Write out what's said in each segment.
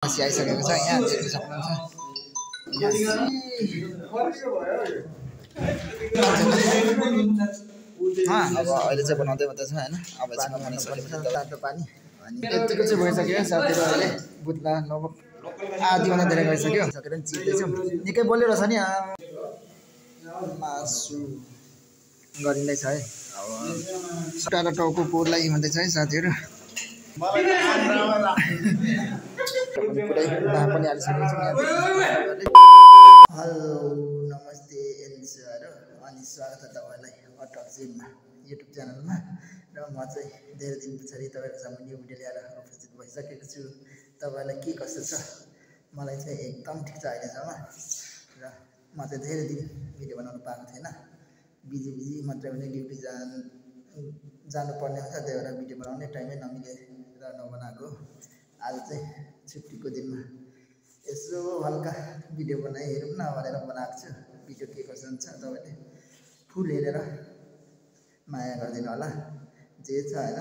आइसकेको छ यहाँ देख्न सक्नुहुन्छ। अब अहिले चाहिँ बनाउँदै मात्रै छ होइन। अब एकछिनमा बनिसकेपछि तातो पानी अनि यतिको चाहिँ भइसक्यो साथीहरू। अहिले बुझ्ला लगभग आधीभन्दा धेरै गइसक्यो। सकेर नि चिप्दैछौँ। निकै बोलिरहेछ नि मासु गरिँदैछ है। अब टाढा टाउको पोर्लाई भन्दैछ है साथीहरू। पुरै पनि हालिसकेको छ। हेलो नमस्ते एन्सर अनि स्वागत छ तपाईँलाई अटक्सिनमा युट्युब च्यानलमा। र म चाहिँ धेरै दिन पछाडि तपाईँको सामु न्यू भिडियो ल्याएर उपस्थित भइसकेको छु। तपाईँलाई के कस्तो छ? मलाई चाहिँ एकदम ठिक छ अहिलेसम्म। र म चाहिँ धेरै दिन भिडियो बनाउनु पाएको थिएन। बिजी मात्रै पनि ड्युटी जानुपर्ने हुन्छ। त्यही भएर भिडियो बनाउने टाइमै नमिले र नबनाएको। आज चाहिँ छुट्टीको दिनमा यसो हल्का भिडियो बनाइ हेरौँ न भनेर बनाएको छु। भिडियो के कस्तो हुन्छ तपाईँले फुल हेरेर माया गरिदिनु होला। जे छ होइन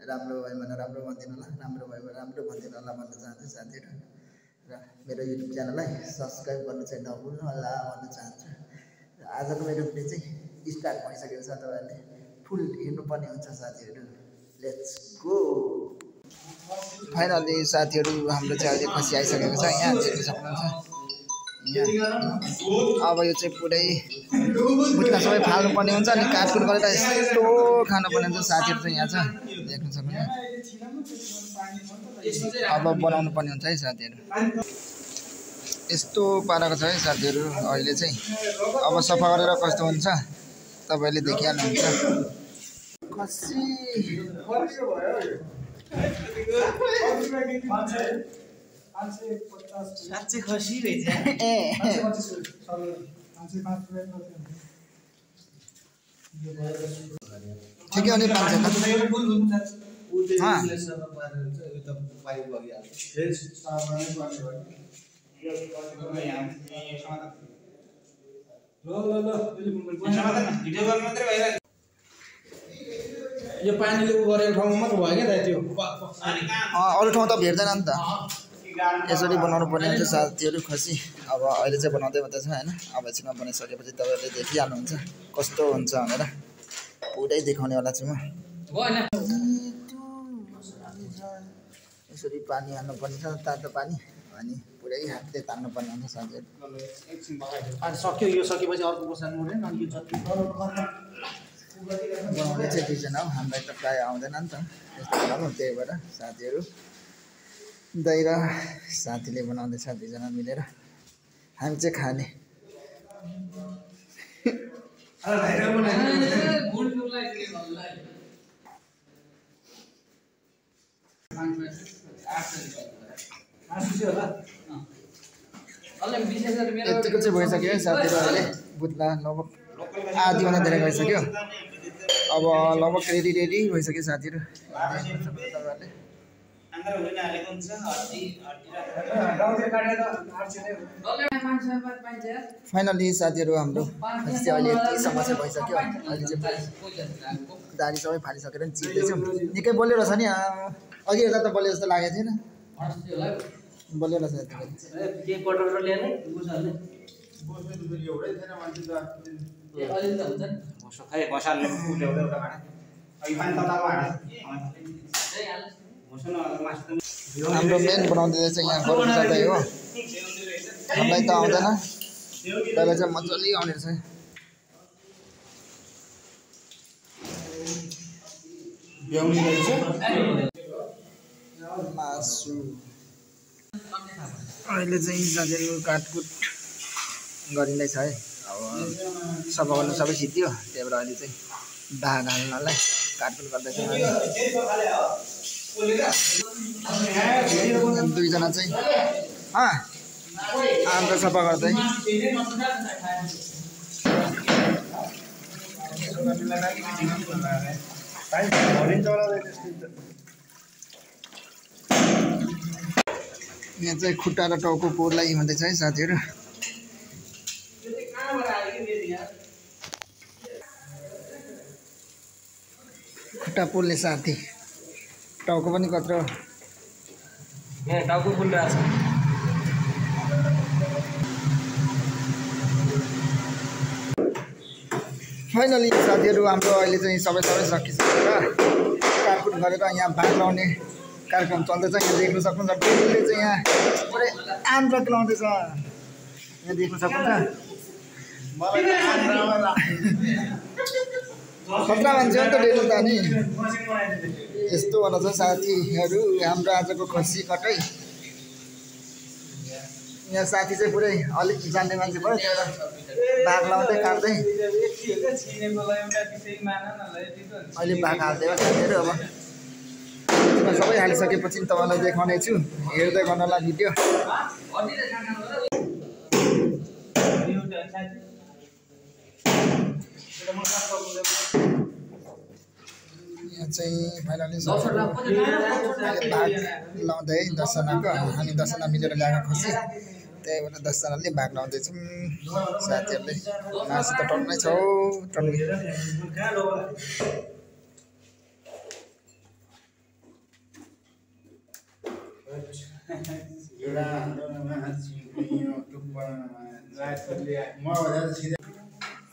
राम्रो भयो भने राम्रो भनिदिनु होला, राम्रो भयो भने राम्रो भनिदिनु होला भन्न चाहन्छु साथीहरू। र मेरो युट्युब च्यानललाई सब्सक्राइब गर्नु चाहिँ नभुल्नु होला भन्न चाहन्छु। र आजको मेरो भिडियो चाहिँ स्टार्ट भइसकेको छ। तपाईँहरूले फुल हेर्नुपर्ने हुन्छ साथीहरू। Let's go. फाइनली साथीहरू हाम्रो चाहिँ अहिले खसी आइसकेको छ यहाँ देख्न सक्नुहुन्छ। अब यो चाहिँ पुरै भुट्टा सबै फाल्नुपर्ने हुन्छ अनि काटकुट गरेर यस्तो खानुपर्ने हुन्छ साथीहरू। चाहिँ यहाँ छ देख्न सक्नुहुन्छ। अब बनाउनु पर्ने हुन्छ है साथीहरू। यस्तो पाराको छ है साथीहरू अहिले चाहिँ। अब सफा गरेर कस्तो हुन्छ तपाईँले देखिहाल्नुहुन्छ। खसी खसी रहेछ। ठिकै हो नि 500 यो पानीले उ गरेको ठाउँमा मात्र भयो क्या त्यो अरू ठाउँ त भेट्दैन नि त। यसरी बनाउनु पर्ने हुन्छ साथीहरू खसी। अब अहिले चाहिँ बनाउँदै मात्रै छ होइन। अब एकछिनमा बनाइसकेपछि तपाईँहरूले देखिहाल्नुहुन्छ कस्तो हुन्छ भनेर। पुरै देखाउनेवाला छु म। यसरी पानी हाल्नुपर्ने छ तातो पानी अनि पुरै हातले तान्नुपर्ने हुन्छ साथीहरू। अनि सक्यो यो सकेपछि अर्को बसाल्नु हुँदैन। अनि यो जति बनाउने चाहिँ दुईजना हो। हामीलाई त प्रायः आउँदैन नि त यस्तो खानु। त्यही भएर साथीहरू दाइ र साथीले बनाउँदैछ दुईजना मिलेर। हामी चाहिँ खाने। यतिको चाहिँ भइसक्यो है साथीहरू। अहिले बुझ्ला लगभग आधीभन्दा धेरै गइसक्यो। अब लगभग रेडी भइसक्यो साथीहरू। फाइनली साथीहरू हाम्रो खसी अहिले यतिसम्म चाहिँ भइसक्यो। अहिले चाहिँ दारी सबै फालिसकेर नि चिप्दैछौँ। निकै बोलिरहेछ नि अघि हेर्दा त बोले जस्तो लागेको थिएन। बोलिरहेछ हाम्रो मेन बनाउँदै चाहिँ यहाँ गरौँ जाँदै हो। हामीलाई त आउँदैन त्यसलाई चाहिँ मजाले आउने रहेछ। मासु अहिले चाहिँ साथीहरू काटकुट गरिँदैछ है। अब सफा गर्नु सबै सिद्धियो। त्यही भएर अहिले चाहिँ भाग हाल्नलाई काटकुट गर्दैछौँ। दुईजना चाहिँ आम त सफा गर्दै यहाँ चाहिँ खुट्टा र टाउको पोर्लाई भन्दैछ है साथीहरू। खुट्टा पोल्ने साथी टाउको पनि कत्रो टाउको फुलिरहेको छ। फाइनली साथीहरू हाम्रो अहिले चाहिँ सबै सकिसकेर काटकुट गरेर यहाँ भाग लाउने कार्यक्रम चल्दैछ। यहाँ देख्न सक्नुहुन्छ बेलुले चाहिँ यहाँ पुरै आन्द्रा केलाउँदैछ। यहाँ देख्न सक्नुहुन्छ खतरा मान्छे हो नि त डेलो त नि। यस्तो वाला छ साथीहरू हाम्रो आजको खसी कटै। यहाँ साथी चाहिँ पुरै अलिक जान्ने मान्छे भयो, त्यही भएर भाग लाउँदै काट्दै अहिले भाग हाल्दै हो साथीहरू। अब सबै हालिसकेपछि तपाईँलाई देखाउने छु, हेर्दै गर्नलाई भिडियो। यहाँ चाहिँ फाइनली भाग लाउँदै 10जनाको, हामी 10जना मिलेर ल्याएको खसी, त्यही भएर 10जनाले भाग लाउँदैछौँ। साथीहरूले मासु त टन्नै छ टन्नै।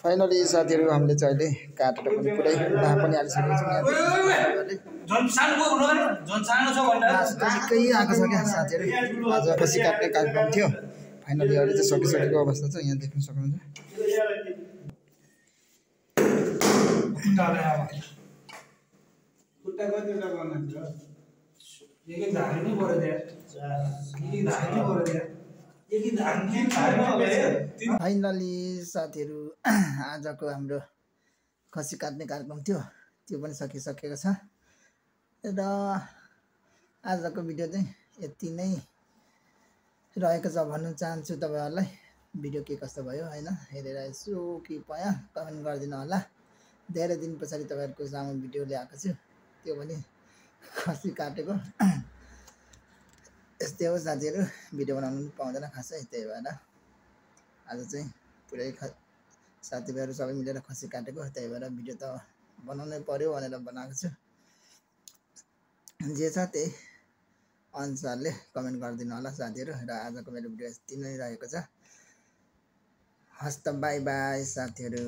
फाइनली साथीहरू हामीले चाहिँ अहिले काटेर पनि पुरै भाग पनि हालिसकेको छौँ। निकै आएको छ क्या साथीहरू। आज खसी काट्ने कार्यक्रम थियो, फाइनली अहिले चाहिँ सकिसकेको अवस्था छ। यहाँ देख्न सक्नुहुन्छ फाइनली साथीहरू आजको हाम्रो खसी काट्ने कार्यक्रम थियो, त्यो पनि सकिसकेको छ। र आजको भिडियो चाहिँ यति नै रहेको छ भन्न चाहन्छु तपाईँहरूलाई। भिडियो के कस्तो भयो होइन, हेरेर यसो के पायो कमेन्ट गरिदिनु होला। धेरै दिन पछाडि तपाईँहरूको सामु भिडियो ल्याएको छु, त्यो पनि खसी काटेको। यस्तै हो साथीहरू, भिडियो बनाउनु पनि पाउँदैन खासै, त्यही भएर आज चाहिँ पुरै साथीभाइहरू सबै मिलेर खसी काटेको, त्यही भएर भिडियो त बनाउनै पर्यो भनेर बनाएको छु। जे छ त्यही अनुसारले कमेन्ट गरिदिनु होला साथीहरू। र आजको मेरो भिडियो यति नै रहेको छ। हस्त बाई बाई साथीहरू।